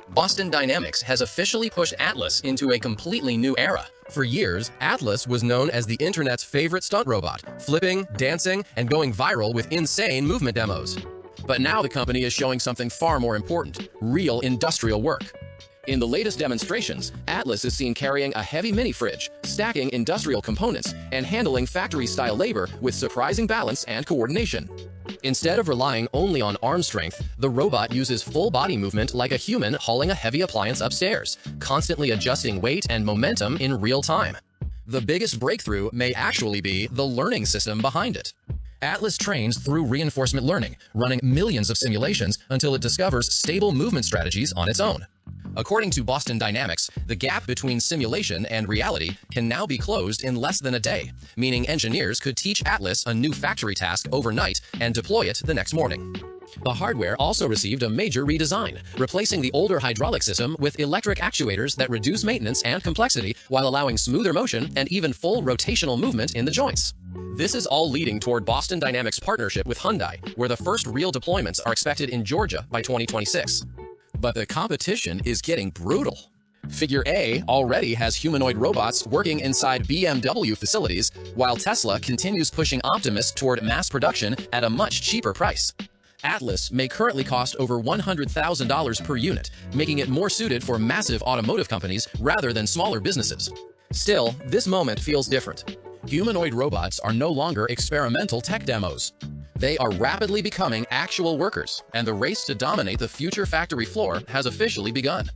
Boston Dynamics has officially pushed Atlas into a completely new era. For years, Atlas was known as the internet's favorite stunt robot, flipping, dancing, and going viral with insane movement demos. But now the company is showing something far more important: real industrial work. In the latest demonstrations, Atlas is seen carrying a heavy mini-fridge, stacking industrial components, and handling factory-style labor with surprising balance and coordination. Instead of relying only on arm strength, the robot uses full body movement like a human hauling a heavy appliance upstairs, constantly adjusting weight and momentum in real time. The biggest breakthrough may actually be the learning system behind it. Atlas trains through reinforcement learning, running millions of simulations until it discovers stable movement strategies on its own. According to Boston Dynamics, the gap between simulation and reality can now be closed in less than a day, meaning engineers could teach Atlas a new factory task overnight and deploy it the next morning. The hardware also received a major redesign, replacing the older hydraulic system with electric actuators that reduce maintenance and complexity while allowing smoother motion and even full rotational movement in the joints. This is all leading toward Boston Dynamics' partnership with Hyundai, where the first real deployments are expected in Georgia by 2026. But the competition is getting brutal. Figure A already has humanoid robots working inside BMW facilities, while Tesla continues pushing Optimus toward mass production at a much cheaper price. Atlas may currently cost over $100,000 per unit, making it more suited for massive automotive companies rather than smaller businesses. Still, this moment feels different. Humanoid robots are no longer experimental tech demos. They are rapidly becoming actual workers, and the race to dominate the future factory floor has officially begun.